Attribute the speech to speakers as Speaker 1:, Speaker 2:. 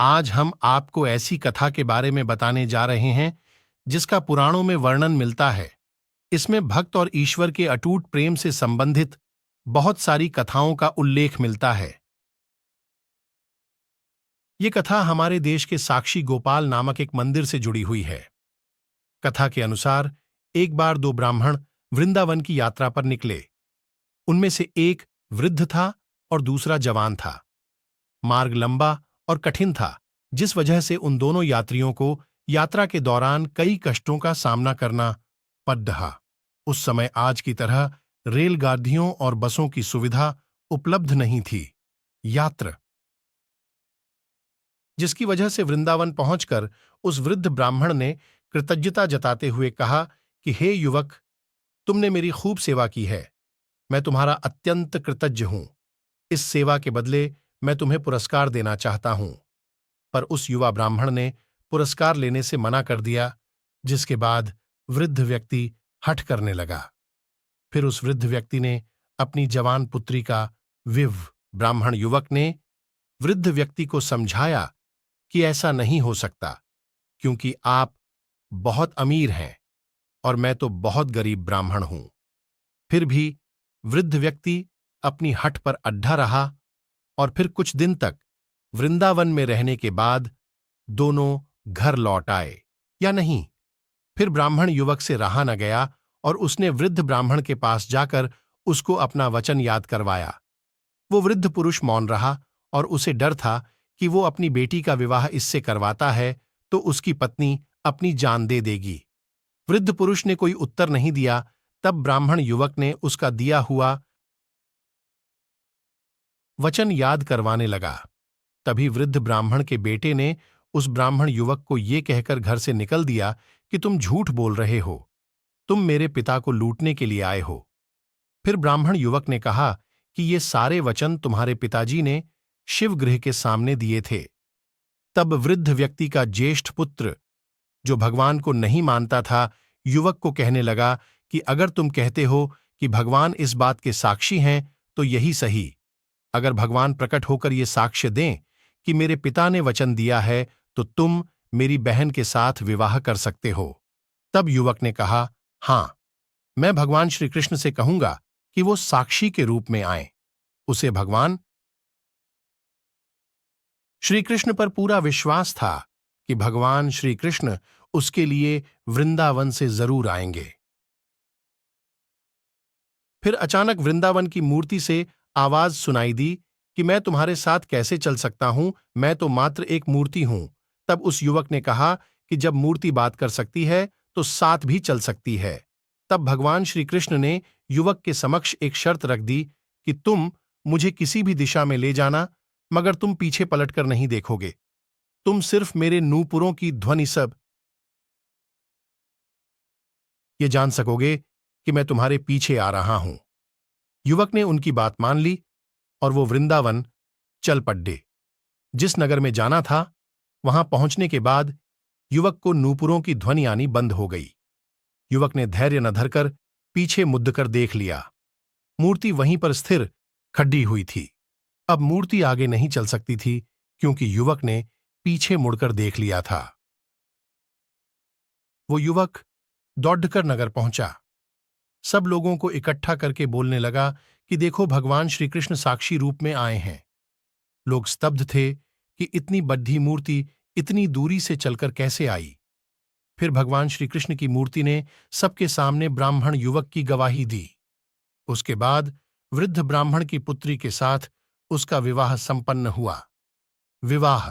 Speaker 1: आज हम आपको ऐसी कथा के बारे में बताने जा रहे हैं जिसका पुराणों में वर्णन मिलता है। इसमें भक्त और ईश्वर के अटूट प्रेम से संबंधित बहुत सारी कथाओं का उल्लेख मिलता है। ये कथा हमारे देश के साक्षी गोपाल नामक एक मंदिर से जुड़ी हुई है। कथा के अनुसार एक बार दो ब्राह्मण वृंदावन की यात्रा पर निकले। उनमें से एक वृद्ध था और दूसरा जवान था। मार्ग लंबा और कठिन था, जिस वजह से उन दोनों यात्रियों को यात्रा के दौरान कई कष्टों का सामना करना पड़ रहा। उस समय आज की तरह रेलगाड़ियों और बसों की सुविधा उपलब्ध नहीं थी। यात्र जिसकी वजह से वृंदावन पहुंचकर उस वृद्ध ब्राह्मण ने कृतज्ञता जताते हुए कहा कि हे युवक, तुमने मेरी खूब सेवा की है। मैं तुम्हारा अत्यंत कृतज्ञ हूं। इस सेवा के बदले मैं तुम्हें पुरस्कार देना चाहता हूं। पर उस युवा ब्राह्मण ने पुरस्कार लेने से मना कर दिया, जिसके बाद वृद्ध व्यक्ति हठ करने लगा। फिर उस वृद्ध व्यक्ति ने अपनी जवान पुत्री का ब्राह्मण युवक ने वृद्ध व्यक्ति को समझाया कि ऐसा नहीं हो सकता, क्योंकि आप बहुत अमीर हैं और मैं तो बहुत गरीब ब्राह्मण हूं। फिर भी वृद्ध व्यक्ति अपनी हठ पर अड्ढा रहा और फिर कुछ दिन तक वृंदावन में रहने के बाद दोनों घर लौट आए। या नहीं, फिर ब्राह्मण युवक से रहा न गया और उसने वृद्ध ब्राह्मण के पास जाकर उसको अपना वचन याद करवाया। वो वृद्ध पुरुष मौन रहा और उसे डर था कि वो अपनी बेटी का विवाह इससे करवाता है तो उसकी पत्नी अपनी जान दे देगी। वृद्ध पुरुष ने कोई उत्तर नहीं दिया। तब ब्राह्मण युवक ने उसका दिया हुआ वचन याद करवाने लगा। तभी वृद्ध ब्राह्मण के बेटे ने उस ब्राह्मण युवक को ये कहकर घर से निकल दिया कि तुम झूठ बोल रहे हो, तुम मेरे पिता को लूटने के लिए आए हो। फिर ब्राह्मण युवक ने कहा कि ये सारे वचन तुम्हारे पिताजी ने शिवगृह के सामने दिए थे। तब वृद्ध व्यक्ति का ज्येष्ठ पुत्र, जो भगवान को नहीं मानता था, युवक को कहने लगा कि अगर तुम कहते हो कि भगवान इस बात के साक्षी हैं तो यही सही। अगर भगवान प्रकट होकर ये साक्ष्य दें कि मेरे पिता ने वचन दिया है तो तुम मेरी बहन के साथ विवाह कर सकते हो। तब युवक ने कहा, हां, मैं भगवान श्री कृष्ण से कहूंगा कि वो साक्षी के रूप में आए। उसे भगवान श्री कृष्ण पर पूरा विश्वास था कि भगवान श्री कृष्ण उसके लिए वृंदावन से जरूर आएंगे। फिर अचानक वृंदावन की मूर्ति से आवाज सुनाई दी कि मैं तुम्हारे साथ कैसे चल सकता हूं, मैं तो मात्र एक मूर्ति हूं। तब उस युवक ने कहा कि जब मूर्ति बात कर सकती है तो साथ भी चल सकती है। तब भगवान श्री कृष्ण ने युवक के समक्ष एक शर्त रख दी कि तुम मुझे किसी भी दिशा में ले जाना, मगर तुम पीछे पलटकर नहीं देखोगे। तुम सिर्फ मेरे नूपुरों की ध्वनि सब ये जान सकोगे कि मैं तुम्हारे पीछे आ रहा हूं। युवक ने उनकी बात मान ली और वो वृंदावन चल पड़े। जिस नगर में जाना था वहां पहुंचने के बाद युवक को नूपुरों की ध्वनि आनी बंद हो गई। युवक ने धैर्य न धरकर पीछे मुड़कर देख लिया। मूर्ति वहीं पर स्थिर खड़ी हुई थी। अब मूर्ति आगे नहीं चल सकती थी, क्योंकि युवक ने पीछे मुड़कर देख लिया था। वो युवक दौड़कर नगर पहुंचा। सब लोगों को इकट्ठा करके बोलने लगा कि देखो, भगवान श्री कृष्ण साक्षी रूप में आए हैं। लोग स्तब्ध थे कि इतनी बड़ी मूर्ति इतनी दूरी से चलकर कैसे आई। फिर भगवान श्री कृष्ण की मूर्ति ने सबके सामने ब्राह्मण युवक की गवाही दी। उसके बाद वृद्ध ब्राह्मण की पुत्री के साथ उसका विवाह संपन्न हुआ। विवाह